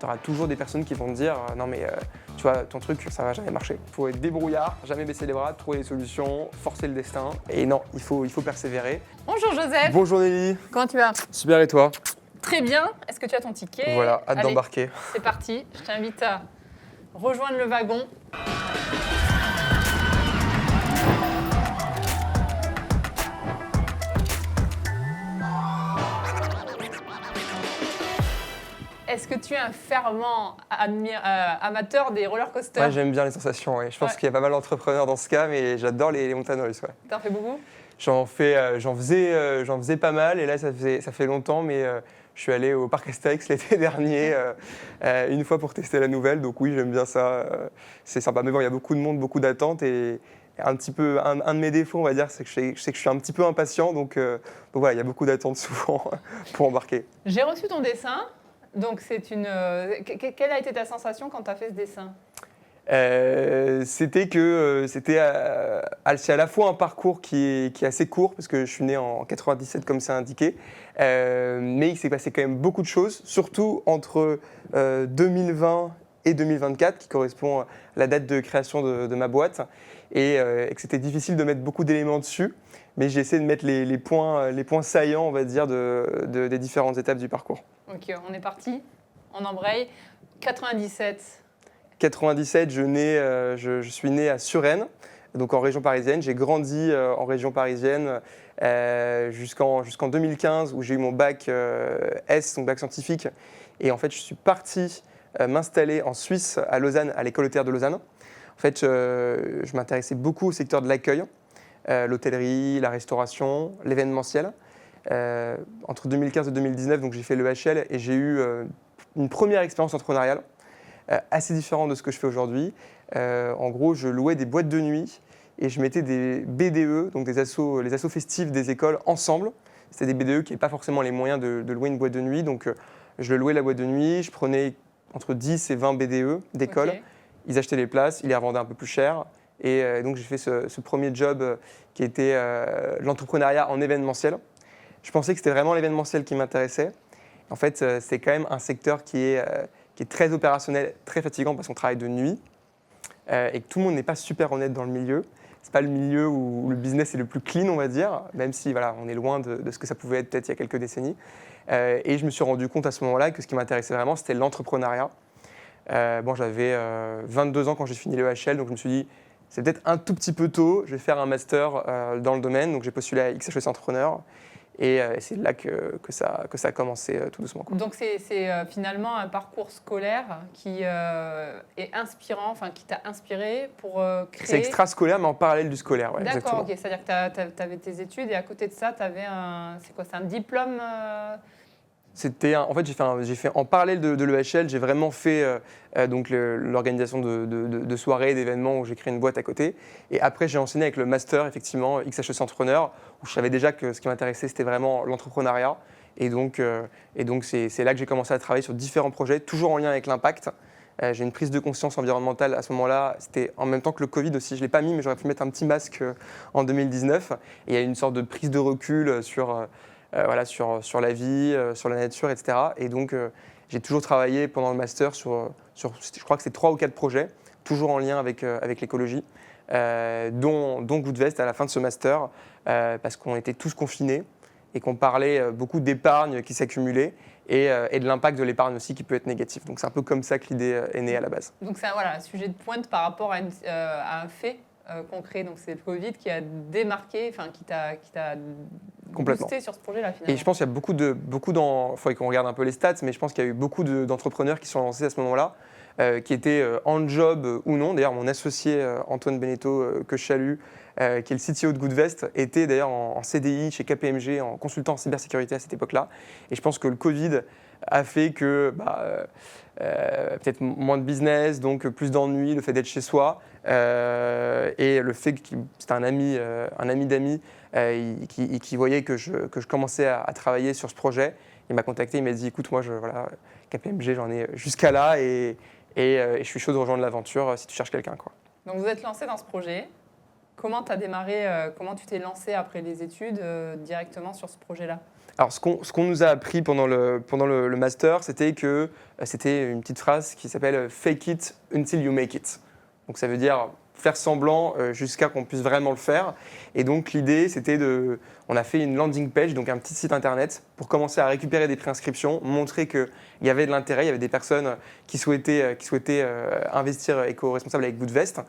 tu auras toujours des personnes qui vont te dire non mais tu vois, ton truc, ça va jamais marcher. Il faut être débrouillard, jamais baisser les bras, trouver des solutions, forcer le destin. Et non, il faut persévérer. Bonjour Joseph. Bonjour Nelly. Comment tu vas? Super, et toi? Très bien. Est-ce que tu as ton ticket? Voilà, hâte Allez, d'embarquer. c'est parti. Je t'invite à rejoindre le wagon. Est-ce que tu es un fervent amateur des roller coasters? Ouais, j'aime bien les sensations, ouais. Je pense qu'il y a pas mal d'entrepreneurs dans ce cas, mais j'adore les montagnes russes, ouais. T'en fais beaucoup? J'en faisais pas mal, et là ça fait longtemps, mais je suis allé au parc Astérix l'été dernier, une fois pour tester la nouvelle, donc oui, j'aime bien ça, c'est sympa. Mais bon, il y a beaucoup de monde, beaucoup d'attentes, et un de mes défauts, on va dire, c'est que je suis un petit peu impatient, donc voilà, il y a beaucoup d'attentes souvent pour embarquer. J'ai reçu ton dessin, donc quelle a été ta sensation quand tu as fait ce dessin? C'est à la fois un parcours qui est assez court, parce que je suis né en 97 comme c'est indiqué, mais il s'est passé quand même beaucoup de choses, surtout entre 2020 et 2024, qui correspond à la date de création de ma boîte, et que c'était difficile de mettre beaucoup d'éléments dessus, mais j'ai essayé de mettre les points saillants, on va dire, des différentes étapes du parcours. Ok, on est parti, on embraye. 97, je suis né à Suresnes, donc en région parisienne. J'ai grandi en région parisienne jusqu'en 2015, où j'ai eu mon bac S, donc bac scientifique. Et en fait, je suis parti m'installer en Suisse, à Lausanne, à l'école hôtelière de Lausanne. En fait, je m'intéressais beaucoup au secteur de l'accueil, l'hôtellerie, la restauration, l'événementiel. Entre 2015 et 2019, donc j'ai fait l'EHL et j'ai eu une première expérience entrepreneuriale. Assez différent de ce que je fais aujourd'hui. En gros, je louais des boîtes de nuit et je mettais des BDE, donc les assos festifs des écoles, ensemble. C'était des BDE qui n'avaient pas forcément les moyens de louer une boîte de nuit. Donc, je louais la boîte de nuit, je prenais entre 10 et 20 BDE d'école. Okay. Ils achetaient les places, ils les revendaient un peu plus cher. Et donc, j'ai fait ce premier job qui était l'entrepreneuriat en événementiel. Je pensais que c'était vraiment l'événementiel qui m'intéressait. En fait, c'est quand même un secteur qui est très opérationnel, très fatigant parce qu'on travaille de nuit et que tout le monde n'est pas super honnête dans le milieu. Ce n'est pas le milieu où le business est le plus clean, on va dire, même si voilà, on est loin de ce que ça pouvait être peut-être il y a quelques décennies. Et je me suis rendu compte à ce moment-là que ce qui m'intéressait vraiment, c'était l'entrepreneuriat. J'avais 22 ans quand j'ai fini l'EHL, donc je me suis dit, c'est peut-être un tout petit peu tôt, je vais faire un master dans le domaine. Donc j'ai postulé à XHEC Entrepreneur. Et c'est là que ça a commencé tout doucement. Quoi. Donc c'est finalement un parcours scolaire qui est inspirant, enfin qui t'a inspiré pour créer… C'est extrascolaire mais en parallèle du scolaire, ouais. D'accord, ok. C'est-à-dire que tu avais tes études et à côté de ça, tu avais c'est un diplôme En fait, j'ai fait en parallèle de l'EHL, j'ai vraiment fait donc l'organisation de soirées, d'événements où j'ai créé une boîte à côté. Et après, j'ai enseigné avec le master, effectivement, XHEC Entrepreneur, où je savais déjà que ce qui m'intéressait, c'était vraiment l'entrepreneuriat. Et donc c'est là que j'ai commencé à travailler sur différents projets, toujours en lien avec l'impact. J'ai une prise de conscience environnementale à ce moment-là. C'était en même temps que le Covid aussi. Je ne l'ai pas mis, mais j'aurais pu mettre un petit masque en 2019. Et il y a une sorte de prise de recul sur la vie, sur la nature, etc. Et donc, j'ai toujours travaillé pendant le master sur je crois que c'est 3 ou 4 projets, toujours en lien avec l'écologie, dont Goodvest à la fin de ce master, parce qu'on était tous confinés et qu'on parlait beaucoup d'épargne qui s'accumulait et de l'impact de l'épargne aussi qui peut être négatif. Donc, c'est un peu comme ça que l'idée est née à la base. Donc, c'est un sujet de pointe par rapport à un fait concret. Donc, c'est le Covid qui a démarqué, enfin, qui t'a boosté sur ce projet-là, finalement. Et je pense qu'il y a il faudrait qu'on regarde un peu les stats, mais je pense qu'il y a eu beaucoup d'entrepreneurs qui sont lancés à ce moment-là, qui étaient en job ou non. D'ailleurs, mon associé Antoine Beneteau, que je salue, qui est le CTO de Goodvest, était d'ailleurs en CDI chez KPMG, en consultant en cybersécurité à cette époque-là. Et je pense que le Covid a fait que peut-être moins de business, donc plus d'ennuis, le fait d'être chez soi, et le fait que c'était un ami d'amis qui voyait que je commençais à travailler sur ce projet. Il m'a contacté, il m'a dit écoute, moi, KPMG, j'en ai jusqu'à là et je suis chaud de rejoindre l'aventure si tu cherches quelqu'un. Quoi. Donc vous êtes lancé dans ce projet. Comment tu as démarré, comment tu t'es lancé après les études directement sur ce projet-là ? Alors, ce qu'on nous a appris pendant le master, c'était que c'était une petite phrase qui s'appelle fake it until you make it. Donc, ça veut dire faire semblant jusqu'à qu'on puisse vraiment le faire. Et donc, l'idée, c'était on a fait une landing page, donc un petit site internet, pour commencer à récupérer des préinscriptions, montrer qu'il y avait de l'intérêt, il y avait des personnes qui souhaitaient investir éco-responsable avec Goodvest.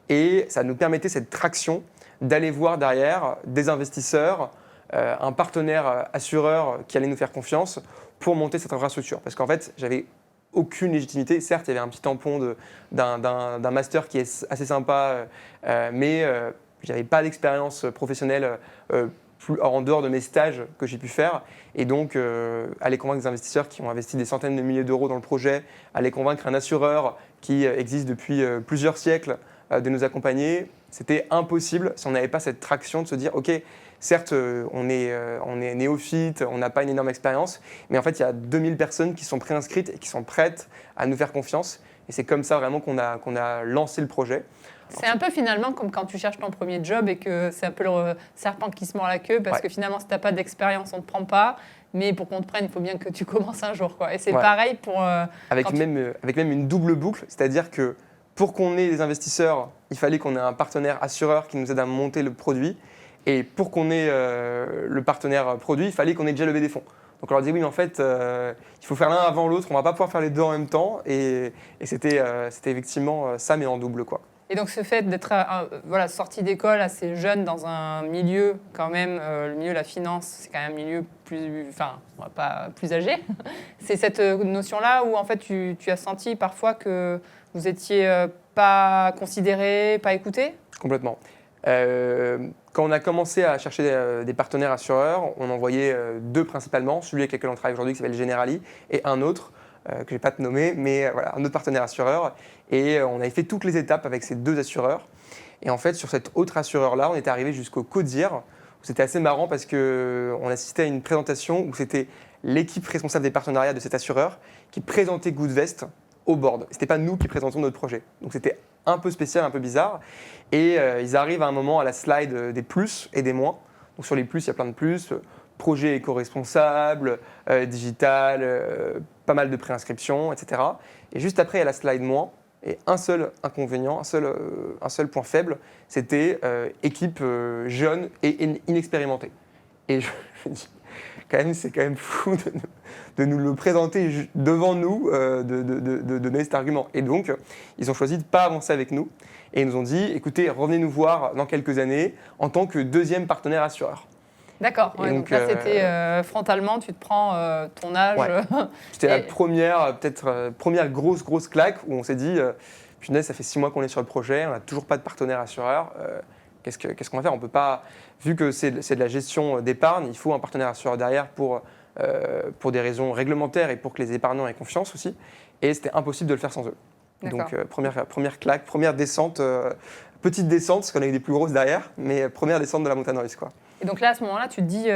Et ça nous permettait cette traction d'aller voir derrière des investisseurs, un partenaire assureur qui allait nous faire confiance pour monter cette infrastructure. Parce qu'en fait, j'avais aucune légitimité. Certes, il y avait un petit tampon d'un master qui est assez sympa, mais je n'avais pas d'expérience professionnelle en dehors de mes stages que j'ai pu faire. Et donc, aller convaincre des investisseurs qui ont investi des centaines de milliers d'euros dans le projet, aller convaincre un assureur qui existe depuis plusieurs siècles de nous accompagner, c'était impossible si on n'avait pas cette traction de se dire « Ok, certes, on est néophyte, on n'a pas une énorme expérience, mais en fait, il y a 2000 personnes qui sont préinscrites et qui sont prêtes à nous faire confiance. » Et c'est comme ça vraiment qu'on a lancé le projet. C'est un peu finalement comme quand tu cherches ton premier job et que c'est un peu le serpent qui se mord la queue parce que finalement, si tu n'as pas d'expérience, on ne te prend pas. Mais pour qu'on te prenne, il faut bien que tu commences un jour, quoi. Et c'est pareil pour… avec même une double boucle, c'est-à-dire que pour qu'on ait des investisseurs, il fallait qu'on ait un partenaire assureur qui nous aide à monter le produit. Et pour qu'on ait le partenaire produit, il fallait qu'on ait déjà levé des fonds. Donc on leur dit oui, mais en fait, il faut faire l'un avant l'autre, on ne va pas pouvoir faire les deux en même temps. Et c'était effectivement ça, mais en double, quoi. Et donc ce fait d'être sorti d'école assez jeune dans un milieu quand même, le milieu de la finance, c'est quand même un milieu pas plus âgé. C'est cette notion-là où en fait tu as senti parfois que vous étiez pas considéré, pas écouté ? Complètement. Quand on a commencé à chercher des partenaires assureurs, on en voyait deux principalement, celui avec lequel on travaille aujourd'hui qui s'appelle Generali et un autre que je ne vais pas te nommer, mais voilà, un autre partenaire assureur. Et on avait fait toutes les étapes avec ces deux assureurs. Et en fait, sur cet autre assureur-là, on était arrivé jusqu'au CODIR. C'était assez marrant parce qu'on assistait à une présentation où c'était l'équipe responsable des partenariats de cet assureur qui présentait Goodvest au board. Ce n'était pas nous qui présentions notre projet. Donc c'était un peu spécial, un peu bizarre. Et ils arrivent à un moment à la slide des plus et des moins. Donc sur les plus, il y a plein de plus. Projet éco-responsable, digital, pas mal de préinscriptions, etc. Et juste après, il y a la slide moins. Et un seul inconvénient, un seul point faible, c'était équipe jeune et inexpérimentée. Et je me dis, c'est quand même fou de nous le présenter devant nous, de donner cet argument. Et donc, ils ont choisi de ne pas avancer avec nous. Et ils nous ont dit, écoutez, revenez nous voir dans quelques années en tant que deuxième partenaire assureur. D'accord, donc là c'était frontalement, tu te prends ton âge. Ouais. C'était la première grosse claque où on s'est dit, punaise, ça fait 6 mois qu'on est sur le projet, on n'a toujours pas de partenaire assureur, qu'est-ce qu'on va faire ? On peut pas, vu que c'est de la gestion d'épargne, il faut un partenaire assureur derrière pour des raisons réglementaires et pour que les épargnants aient confiance aussi, et c'était impossible de le faire sans eux. Donc première claque, première descente, petite descente, parce qu'on a eu des plus grosses derrière, mais première descente de la montagne russe, quoi. Et donc là, à ce moment-là, tu te dis,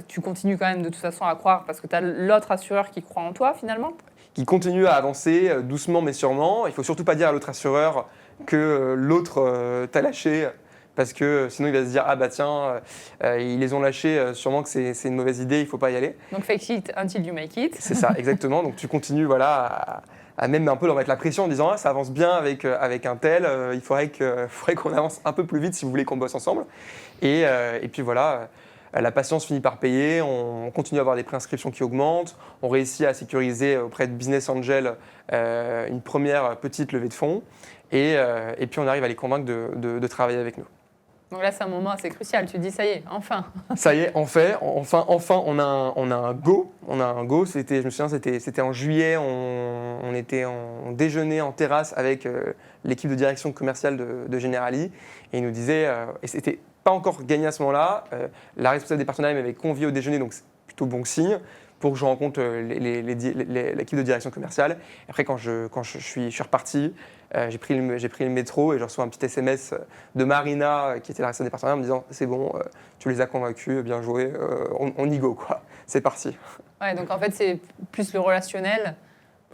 tu continues quand même de toute façon à croire parce que tu as l'autre assureur qui croit en toi finalement ? Qui continue à avancer doucement mais sûrement. Il ne faut surtout pas dire à l'autre assureur que l'autre t'a lâché parce que sinon il va se dire « Ah bah tiens, ils les ont lâchés, sûrement que c'est une mauvaise idée, il ne faut pas y aller ». Donc fake it until you make it. C'est ça, exactement. Donc tu continues voilà, à même un peu leur mettre la pression en disant « Ah, ça avance bien avec un tel, il faudrait qu'on avance un peu plus vite si vous voulez qu'on bosse ensemble ». Et puis voilà, la patience finit par payer, on continue à avoir des préinscriptions qui augmentent, on réussit à sécuriser auprès de Business Angel une première petite levée de fonds et puis on arrive à les convaincre de travailler avec nous. Donc là, c'est un moment assez crucial. Tu te dis, ça y est, enfin. Ça y est, enfin, on a un go. On a un go. Je me souviens, c'était en juillet. On déjeunait en terrasse avec l'équipe de direction commerciale de Generali. Et ils nous disaient, et c'était pas encore gagné à ce moment-là, la responsable des partenariats m'avait convié au déjeuner, donc c'est plutôt bon signe, pour que je rencontre l'équipe de direction commerciale. Et après, quand je suis reparti, j'ai pris le métro et je reçois un petit SMS de Marina, qui était la responsable des partenaires, me disant « C'est bon, tu les as convaincus, bien joué, on y go, quoi. C'est parti. » Ouais, donc en fait, c'est plus le relationnel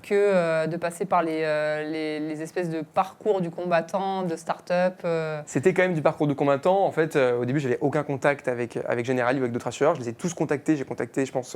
que de passer par les espèces de parcours du combattant, de start-up C'était quand même du parcours de combattant. En fait, au début, j'avais aucun contact avec Generali ou avec d'autres assureurs. Je les ai tous contactés. J'ai contacté, je pense,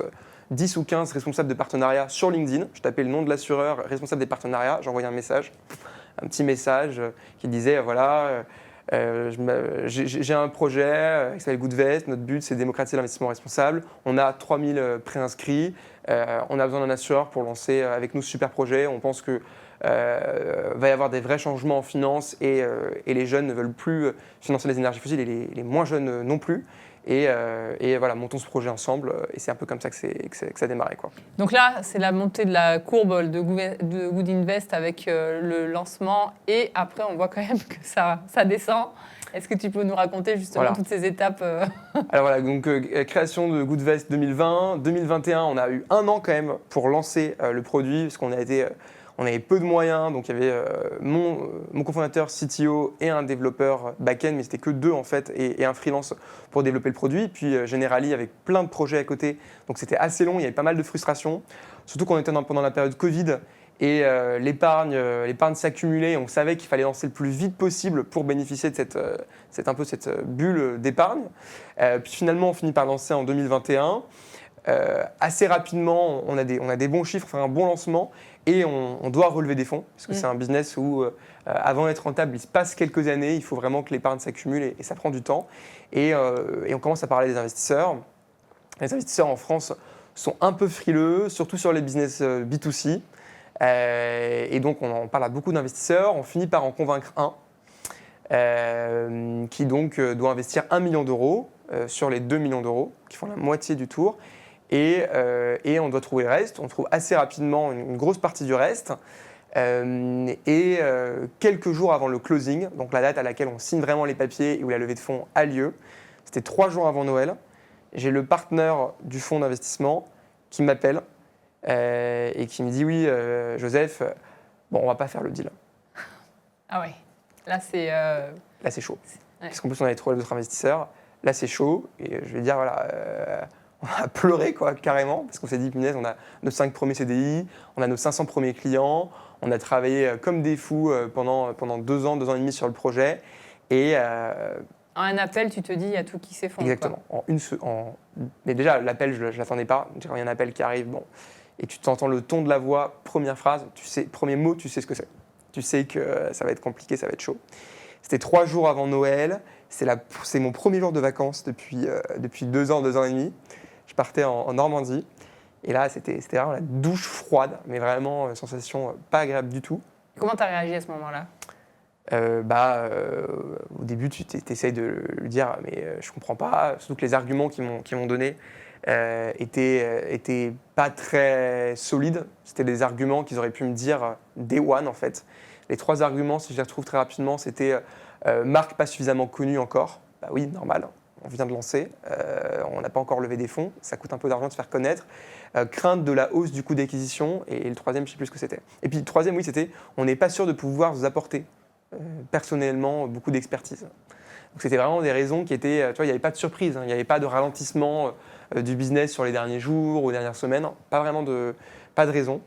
10 ou 15 responsables de partenariat sur LinkedIn. Je tapais le nom de l'assureur, responsable des partenariats. J'envoyais un petit message qui disait voilà, j'ai un projet qui s'appelle Goodvest. Notre but, c'est de démocratiser l'investissement responsable. On a 3000 préinscrits. On a besoin d'un assureur pour lancer avec nous ce super projet. On pense que va y avoir des vrais changements en finance et les jeunes ne veulent plus financer les énergies fossiles et les moins jeunes non plus. Et voilà, montons ce projet ensemble. Et c'est un peu comme ça que ça a démarré, quoi. Donc là, c'est la montée de la courbe de Good Invest avec le lancement. Et après, on voit quand même que ça descend. Est-ce que tu peux nous raconter justement toutes ces étapes Alors voilà, donc création de Goodvest 2020. 2021, on a eu un an quand même pour lancer le produit, parce qu'on on avait peu de moyens. Donc il y avait mon cofondateur CTO et un développeur back-end, mais c'était que deux en fait, et un freelance pour développer le produit. Et puis Generali avec plein de projets à côté. Donc c'était assez long, il y avait pas mal de frustration. Surtout qu'on était pendant la période Covid. Et l'épargne s'accumulait, on savait qu'il fallait lancer le plus vite possible pour bénéficier de cette bulle d'épargne. Puis finalement, on finit par lancer en 2021. Assez rapidement, on a des bons chiffres, on fait un bon lancement et on doit relever des fonds, parce que c'est un business où, avant d'être rentable, il se passe quelques années, il faut vraiment que l'épargne s'accumule et ça prend du temps. Et on commence à parler des investisseurs. Les investisseurs en France sont un peu frileux, surtout sur les business B2C. Et donc, on en parle à beaucoup d'investisseurs. On finit par en convaincre un qui donc doit investir 1 million d'euros sur les 2 millions d'euros, qui font la moitié du tour. Et on doit trouver le reste. On trouve assez rapidement une grosse partie du reste. Quelques jours avant le closing, donc la date à laquelle on signe vraiment les papiers et où la levée de fonds a lieu, c'était 3 jours avant Noël. J'ai le partenaire du fonds d'investissement qui m'appelle et qui me dit oui, Joseph, bon, on va pas faire le deal. Ah ouais, là c'est chaud. Ouais. Parce qu'en plus on avait trouvé d'autres investisseurs. Là c'est chaud et je vais dire voilà, on a pleuré quoi carrément parce qu'on s'est dit punaise, on a nos 5 premiers CDI, on a nos 500 premiers clients, on a travaillé comme des fous pendant 2 ans, 2 ans et demi sur le projet et en un appel, tu te dis, il y a tout qui s'effondre. Exactement. Mais déjà, l'appel, je ne l'attendais pas. Quand il y a un appel qui arrive, bon, et tu t'entends le ton de la voix, première phrase, premier mot, tu sais ce que c'est. Tu sais que ça va être compliqué, ça va être chaud. C'était 3 jours avant Noël. C'est mon premier jour de vacances depuis 2 ans, 2 ans et demi. Je partais en Normandie. Et là, c'était vraiment la douche froide, mais vraiment sensation pas agréable du tout. Comment tu as réagi à ce moment-là ? Au début, tu essayes de lui dire mais je comprends pas, surtout que les arguments qu'ils m'ont donnés étaient pas très solides. C'était des arguments qu'ils auraient pu me dire day one en fait. Les 3 arguments, si je les retrouve très rapidement, c'était marque pas suffisamment connue encore. Bah oui, normal, on vient de lancer, on n'a pas encore levé des fonds, ça coûte un peu d'argent de se faire connaître. Crainte de la hausse du coût d'acquisition et le troisième, je ne sais plus ce que c'était. Et puis le troisième, oui, c'était on n'est pas sûr de pouvoir vous apporter personnellement beaucoup d'expertise. Donc c'était vraiment des raisons qui étaient, tu vois, il n'y avait pas de surprise, il n'y avait pas de ralentissement du business sur les derniers jours ou les dernières semaines, pas de raison.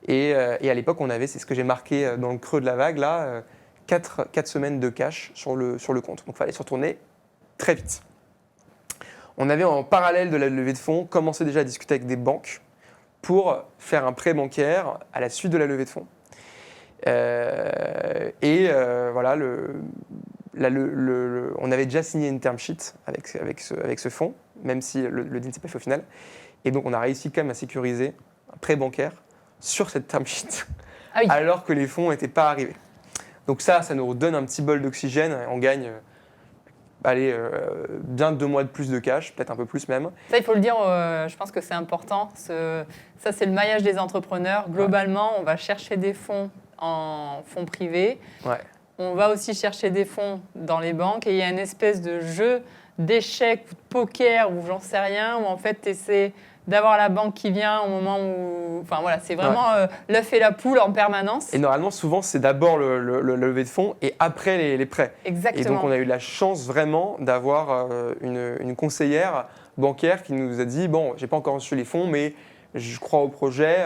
Et à l'époque, on avait, c'est ce que j'ai marqué dans le creux de la vague, là, 4 semaines de cash sur le compte. Donc il fallait se retourner très vite. On avait en parallèle de la levée de fonds commencé déjà à discuter avec des banques pour faire un prêt bancaire à la suite de la levée de fonds. Voilà, on avait déjà signé une term sheet avec ce fonds, même si le deal ne s'est pas fait au final. Et donc, on a réussi quand même à sécuriser un prêt bancaire sur cette term sheet, alors que les fonds n'étaient pas arrivés. Donc ça nous donne un petit bol d'oxygène. On gagne bien 2 mois de plus de cash, peut-être un peu plus même. Ça, il faut le dire, je pense que c'est important. Ça, c'est le maillage des entrepreneurs. Globalement, on va chercher des fonds en fonds privés. Ouais. On va aussi chercher des fonds dans les banques et il y a une espèce de jeu d'échecs ou de poker ou j'en sais rien où en fait tu essaies d'avoir la banque qui vient au moment où... Enfin voilà, c'est vraiment l'œuf et la poule en permanence. Et normalement, souvent, c'est d'abord le levée de fonds et après les prêts. Exactement. Et donc, on a eu la chance vraiment d'avoir une conseillère bancaire qui nous a dit « Bon, j'ai pas encore reçu les fonds, mais je crois au projet,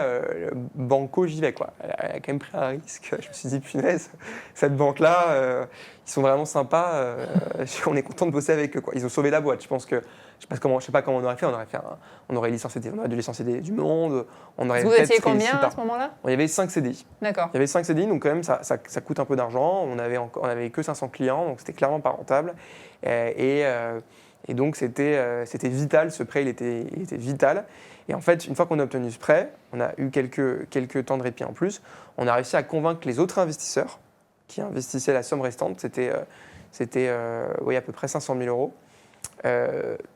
banco, j'y vais, quoi. Elle a quand même pris un risque. Je me suis dit, punaise, cette banque-là, ils sont vraiment sympas. On est content de bosser avec eux, quoi. Ils ont sauvé la boîte. Je sais pas comment on aurait fait. On aurait dû licencier du monde. On aurait Vous étiez combien à ce moment-là? Il y avait 5 CDI. D'accord. Il y avait 5 CDI, donc quand même, ça coûte un peu d'argent. On avait que 500 clients, donc c'était clairement pas rentable. Et donc, c'était vital. Ce prêt, il était vital. Et en fait, une fois qu'on a obtenu ce prêt, on a eu quelques temps de répit en plus. On a réussi à convaincre les autres investisseurs qui investissaient la somme restante, c'était à peu près 500 000 euros,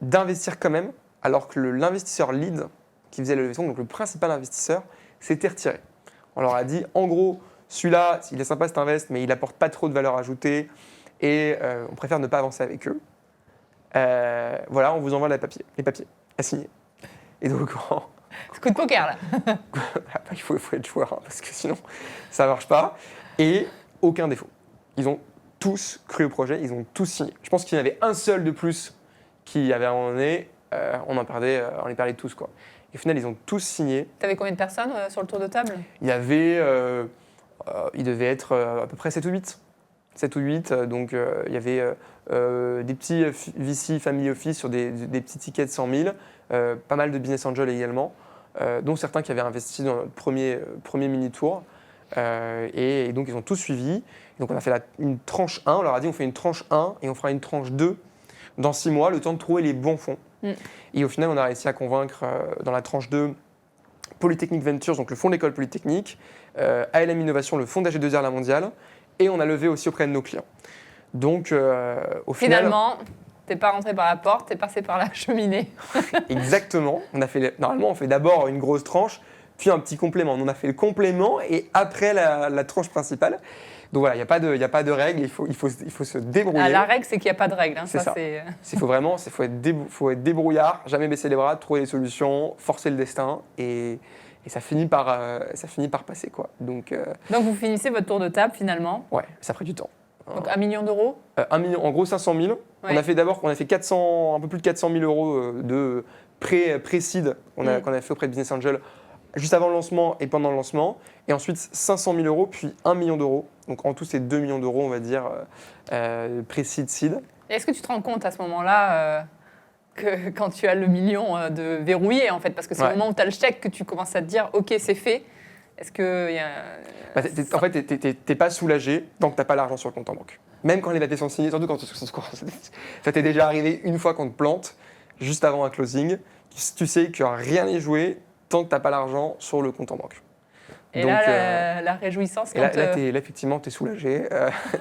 d'investir quand même, alors que l'investisseur lead qui faisait le levée de fonds, donc le principal investisseur, s'était retiré. On leur a dit, en gros, celui-là, il est sympa cet invest, mais il n'apporte pas trop de valeur ajoutée et on préfère ne pas avancer avec eux. Voilà, on vous envoie les papiers à signer. Et donc, c'est coup de poker là. il faut être joueur, hein, parce que sinon, ça ne marche pas. Et aucun défaut. Ils ont tous cru au projet, ils ont tous signé. Je pense qu'il y en avait un seul de plus qui avait abandonné, on les perdait tous, quoi. Et au final, ils ont tous signé. Tu avais combien de personnes sur le tour de table? Il y avait, il devait être à peu près 7 ou 8. 7 ou 8, donc il y avait des petits VC Family Office sur des petits tickets de 100 000, pas mal de business angels également, dont certains qui avaient investi dans notre premier mini-tour. Et donc ils ont tous suivi. Donc on a fait une tranche 1, on leur a dit on fait une tranche 1 et on fera une tranche 2 dans 6 mois, le temps de trouver les bons fonds. Et au final, on a réussi à convaincre dans la tranche 2 Polytechnic Ventures, donc le fonds d'école Polytechnique, ALM Innovation, le fonds d'AG2R La Mondiale, et on a levé aussi auprès de nos clients. Donc au final... Finalement, t'es pas rentré par la porte, t'es passé par la cheminée. Exactement. Normalement, on fait d'abord une grosse tranche, puis un petit complément. On a fait le complément et après la tranche principale. Donc voilà, il n'y a pas de règle, il faut se débrouiller. La règle, c'est qu'il n'y a pas de règle. Hein, c'est ça. Faut être débrouillard, jamais baisser les bras, trouver des solutions, forcer le destin et ça finit par passer, quoi. Donc vous finissez votre tour de table finalement. Ouais, ça a pris du temps. Donc 1 million d'euros 1 million, en gros 500 000. Ouais. On a fait 400, un peu plus de 400 000 euros de pré-seed qu'on a fait auprès de Business Angel juste avant le lancement et pendant le lancement. Et ensuite 500 000 euros, puis 1 million d'euros. Donc en tout, c'est 2 millions d'euros, on va dire, pré-seed, seed. Et est-ce que tu te rends compte à ce moment-là que quand tu as le million de verrouillé, en fait, parce que c'est le moment où tu as le chèque que tu commences à te dire « Ok, c'est fait ». Est-ce que y a... En fait, t'es pas soulagé tant que t'as pas l'argent sur le compte en banque. Même quand les papiers sont signés, surtout quand ça t'est déjà arrivé une fois qu'on te plante, juste avant un closing, tu sais qu'il n'y aura rien à jouer tant que t'as pas l'argent sur le compte en banque. Et donc, là, la réjouissance quand... Là, effectivement, t'es soulagé,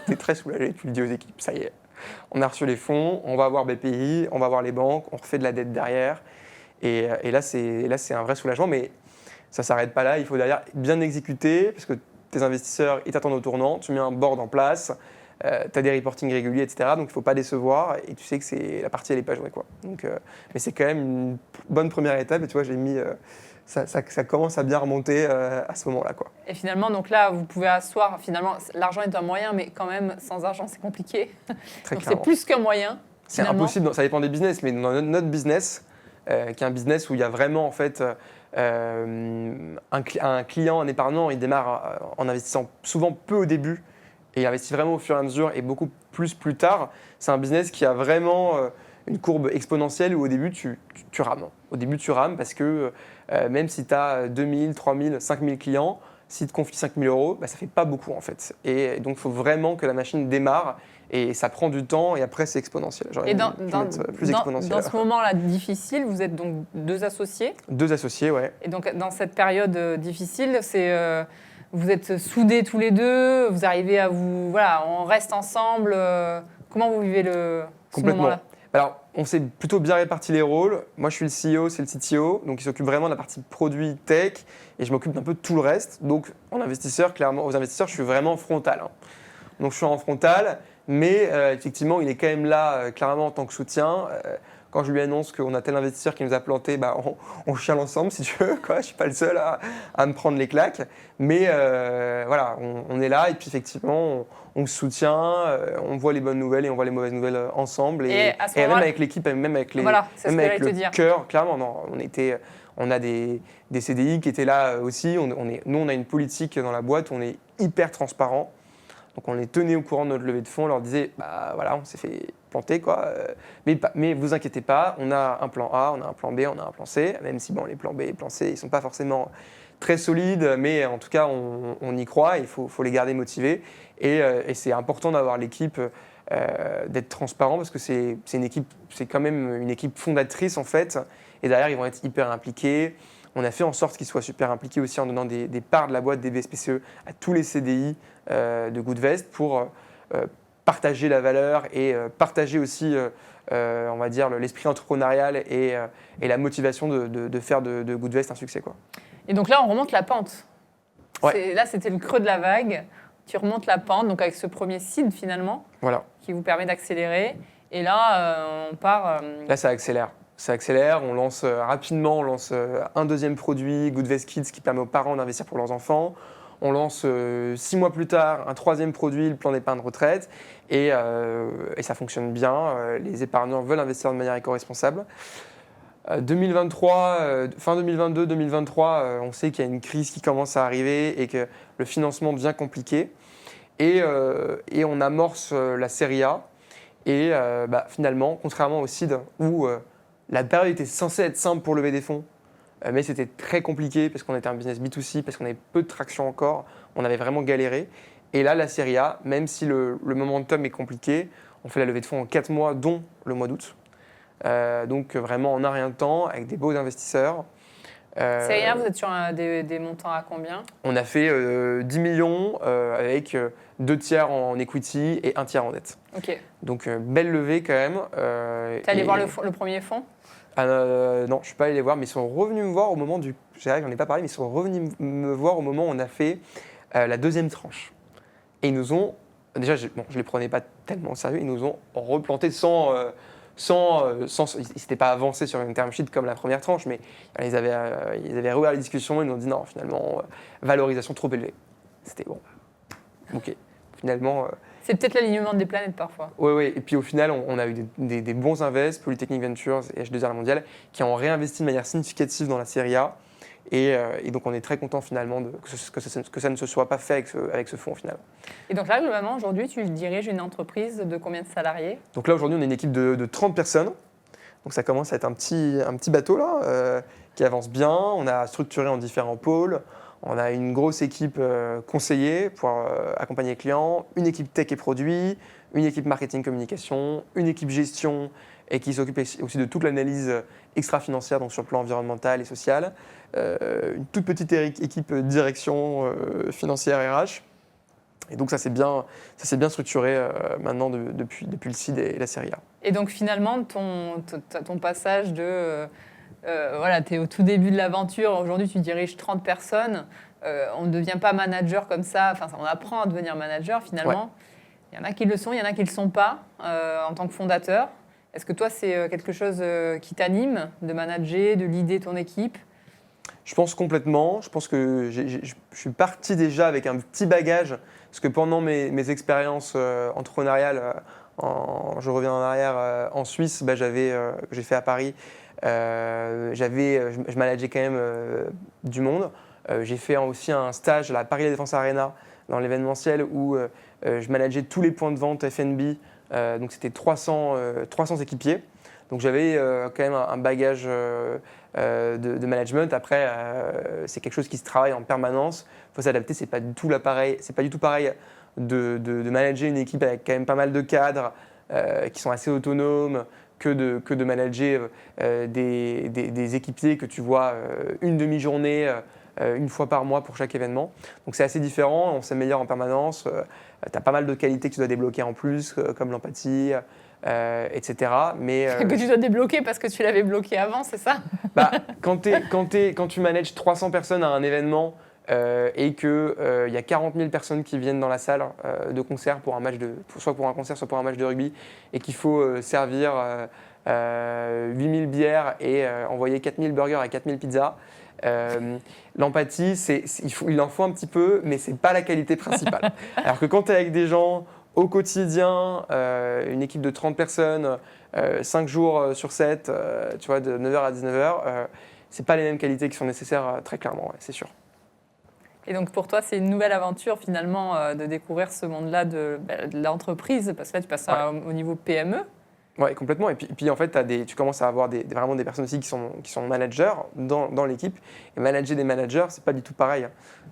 t'es très soulagé, tu le dis aux équipes, ça y est, on a reçu les fonds, on va avoir BPI, on va avoir les banques, on refait de la dette derrière. Et là, c'est un vrai soulagement, mais ça ne s'arrête pas là, il faut derrière bien exécuter, parce que tes investisseurs, ils t'attendent au tournant, tu mets un board en place, tu as des reportings réguliers, etc. Donc il ne faut pas décevoir, et tu sais que la partie, elle n'est pas jouée, quoi. Donc, mais c'est quand même une bonne première étape, et tu vois, ça commence à bien remonter à ce moment-là, quoi. Et finalement, donc là, vous pouvez asseoir, finalement, l'argent est un moyen, mais quand même, sans argent, c'est compliqué. Très donc clairement. C'est plus qu'un moyen. C'est impossible, ça dépend des business, mais dans notre business, qui est un business où il y a vraiment, en fait... un client, un épargnant, il démarre en investissant souvent peu au début et il investit vraiment au fur et à mesure et beaucoup plus tard. C'est un business qui a vraiment une courbe exponentielle où au début tu rames. Au début tu rames parce que même si tu as 2000, 3000, 5000 clients, si tu te confies 5000 euros, ça ne fait pas beaucoup en fait. Et donc il faut vraiment que la machine démarre. Et ça prend du temps et après c'est exponentiel. Et dans ce moment-là difficile, vous êtes donc 2 associés. 2 associés, ouais. Et donc dans cette période difficile, vous êtes soudés tous les deux, vous arrivez à on reste ensemble. Comment vous vivez ce moment-là? Alors on s'est plutôt bien réparti les rôles. Moi je suis le CEO, c'est le CTO, donc il s'occupe vraiment de la partie produit tech et je m'occupe d'un peu de tout le reste. Donc aux investisseurs, je suis vraiment frontal. Hein. Donc je suis en frontal. Mais effectivement, il est quand même là, clairement, en tant que soutien. Quand je lui annonce qu'on a tel investisseur qui nous a planté, on chiale ensemble, si tu veux. Quoi. Je ne suis pas le seul à me prendre les claques. Mais voilà, on est là et puis effectivement, on se soutient, on voit les bonnes nouvelles et on voit les mauvaises nouvelles ensemble. Et même avec l'équipe, même avec le cœur, clairement, On a des CDI qui étaient là aussi. Nous, on a une politique dans la boîte, on est hyper transparent. Donc on les tenait au courant de notre levée de fonds, on leur disait, bah voilà, on s'est fait planter quoi. Mais vous inquiétez pas, on a un plan A, on a un plan B, on a un plan C, même si bon, les plans B et les plans C, ils sont pas forcément très solides, mais en tout cas, on y croit, il faut les garder motivés. Et c'est important d'avoir l'équipe, d'être transparent, parce que c'est quand même une équipe fondatrice en fait. Et derrière, ils vont être hyper impliqués. On a fait en sorte qu'ils soient super impliqués aussi en donnant des parts de la boîte des BSPCE à tous les CDI de Goodvest pour partager la valeur et partager aussi, on va dire, l'esprit entrepreneurial et la motivation de faire de Goodvest un succès, quoi. Et donc là, on remonte la pente. Ouais. Là, c'était le creux de la vague. Tu remontes la pente, donc avec ce premier seed finalement, Voilà. qui vous permet d'accélérer. Et là, on part... Là, ça accélère. Ça accélère, on lance rapidement, on lance un deuxième produit, Goodvest Kids, qui permet aux parents d'investir pour leurs enfants. On lance 6 mois plus tard un troisième produit, le plan d'épargne retraite, et ça fonctionne bien. Les épargnants veulent investir de manière éco-responsable. 2023, fin 2022-2023, on sait qu'il y a une crise qui commence à arriver et que le financement devient compliqué. Et on amorce la série A. Et finalement, contrairement au seed, où la période était censée être simple pour lever des fonds, mais c'était très compliqué parce qu'on était un business B2C, parce qu'on avait peu de traction encore, on avait vraiment galéré. Et là, la série A, même si le momentum est compliqué, on fait la levée de fonds en 4 mois, dont le mois d'août. Donc vraiment en un rien de temps, avec des beaux investisseurs. Série A, vous êtes sur des montants à combien ? On a fait 10 millions avec 2 tiers en equity et 1 tiers en dette. Ok. Donc belle levée quand même. T'es allé voir le premier fonds ? Non, je ne suis pas allé les voir, mais ils sont revenus me voir au moment du... J'en ai pas parlé, mais ils sont revenus me voir au moment où on a fait la deuxième tranche. Et ils nous ont... Déjà, je ne les prenais pas tellement au sérieux, ils nous ont replanté ils n'étaient pas avancés sur une term sheet comme la première tranche, mais ils avaient rouvert la discussion, ils nous ont dit non, finalement, valorisation trop élevée. C'était bon. Ok. Finalement... C'est peut-être l'alignement des planètes parfois. Oui. Et puis au final, on a eu des bons invests, Polytechnic Ventures et H2R La Mondiale, qui ont réinvesti de manière significative dans la série A. Et donc on est très content finalement que ça ne se soit pas fait avec ce fonds au final. Et donc là, globalement, aujourd'hui, tu diriges une entreprise de combien de salariés ? Donc là, aujourd'hui, on est une équipe de 30 personnes. Donc ça commence à être un petit bateau là, qui avance bien. On a structuré en différents pôles. On a une grosse équipe conseillée pour accompagner les clients, une équipe tech et produits, une équipe marketing communication, une équipe gestion et qui s'occupe aussi de toute l'analyse extra-financière, donc sur le plan environnemental et social, une toute petite équipe direction financière RH. Et donc ça s'est bien structuré maintenant depuis le seed et la série A. Et donc finalement, ton passage de... tu es au tout début de l'aventure, aujourd'hui tu diriges 30 personnes, on ne devient pas manager comme ça, enfin on apprend à devenir manager finalement. Ouais. Il y en a qui le sont, il y en a qui ne le sont pas en tant que fondateur. Est-ce que toi c'est quelque chose qui t'anime de manager, de leader ton équipe ? Je pense complètement, je pense que je suis parti déjà avec un petit bagage, parce que pendant mes expériences entrepreneuriales, je reviens en arrière, en Suisse, que j'ai fait à Paris, je manageais quand même du monde. J'ai fait aussi un stage à la Paris La Défense Arena dans l'événementiel où je manageais tous les points de vente F&B. Donc c'était 300 équipiers. Donc j'avais quand même un bagage de management. Après, c'est quelque chose qui se travaille en permanence. Il faut s'adapter. C'est pas du tout pareil de manager une équipe avec quand même pas mal de cadres qui sont assez autonomes, que de manager des équipiers que tu vois une demi-journée, une fois par mois pour chaque événement. Donc c'est assez différent, on s'améliore en permanence. Tu as pas mal de qualités que tu dois débloquer en plus, comme l'empathie, etc. Mais, que tu dois débloquer parce que tu l'avais bloqué avant, c'est ça ? Quand tu manages 300 personnes à un événement et qu'il y a 40 000 personnes qui viennent dans la salle de concert pour un match soit pour un concert, soit pour un match de rugby, et qu'il faut servir 8 000 bières et envoyer 4 000 burgers et 4 000 pizzas, l'empathie, il en faut un petit peu, mais ce n'est pas la qualité principale. Alors que quand tu es avec des gens au quotidien, une équipe de 30 personnes, 5 jours sur 7, tu vois, de 9h à 19h, c'est pas les mêmes qualités qui sont nécessaires, très clairement, ouais, c'est sûr. Et donc pour toi, c'est une nouvelle aventure finalement de découvrir ce monde-là de l'entreprise, parce que là, tu passes au niveau PME. Oui, complètement. Et puis en fait, tu commences à avoir vraiment des personnes aussi qui sont managers dans l'équipe. Et manager des managers, c'est pas du tout pareil.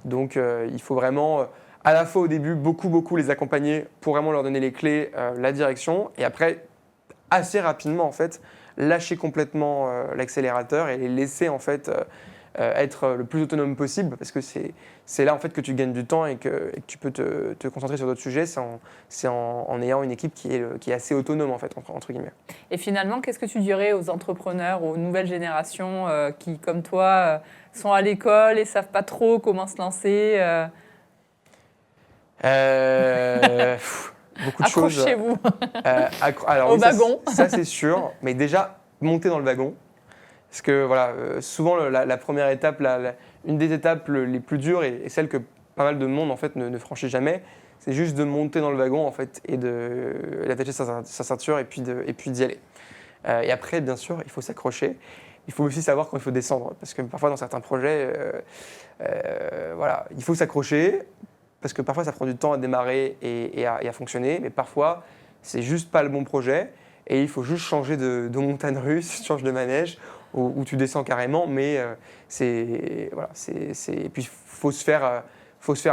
Donc il faut vraiment, à la fois au début, beaucoup les accompagner pour vraiment leur donner les clés, la direction. Et après, assez rapidement, en fait, lâcher complètement l'accélérateur et les laisser en fait être le plus autonome possible, parce que c'est là en fait que tu gagnes du temps et que tu peux te concentrer sur d'autres sujets. C'est en ayant une équipe qui est assez autonome en fait, entre guillemets. Et finalement, qu'est-ce que tu dirais aux entrepreneurs, aux nouvelles générations qui, comme toi, sont à l'école et savent pas trop comment se lancer Beaucoup de choses. Accrochez-vous alors, au wagon. Ça c'est sûr, mais déjà monter dans le wagon. Parce que voilà, souvent la première étape, une des étapes les plus dures et celle que pas mal de monde en fait ne franchit jamais, c'est juste de monter dans le wagon en fait et d'attacher sa ceinture et puis d'y aller. Et après, bien sûr, il faut s'accrocher. Il faut aussi savoir quand il faut descendre, parce que parfois dans certains projets, voilà, il faut s'accrocher parce que parfois ça prend du temps à démarrer et à fonctionner, mais parfois c'est juste pas le bon projet et il faut juste changer de montagne russe, changer de manège. Où tu descends carrément, mais et puis faut se faire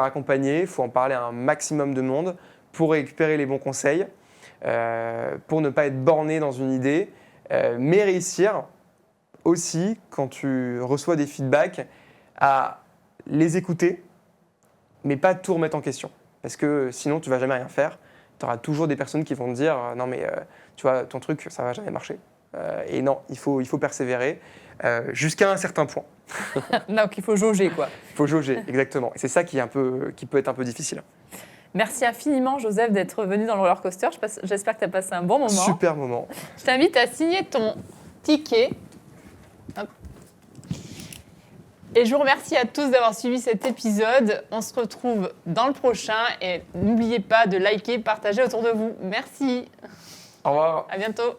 accompagner, il faut en parler à un maximum de monde pour récupérer les bons conseils, pour ne pas être borné dans une idée, mais réussir aussi, quand tu reçois des feedbacks, à les écouter, mais pas tout remettre en question, parce que sinon tu vas jamais rien faire. Tu auras toujours des personnes qui vont te dire non mais tu vois, ton truc ça va jamais marcher. Et non, il faut persévérer jusqu'à un certain point. Donc il faut jauger quoi. Il faut jauger, exactement. Et c'est ça qui peut être un peu difficile. Merci infiniment Joseph d'être venu dans le roller coaster. J'espère que tu as passé un bon moment. Super moment. Je t'invite à signer ton ticket. Hop. Et je vous remercie à tous d'avoir suivi cet épisode. On se retrouve dans le prochain et n'oubliez pas de liker, partager autour de vous. Merci. Au revoir. À bientôt.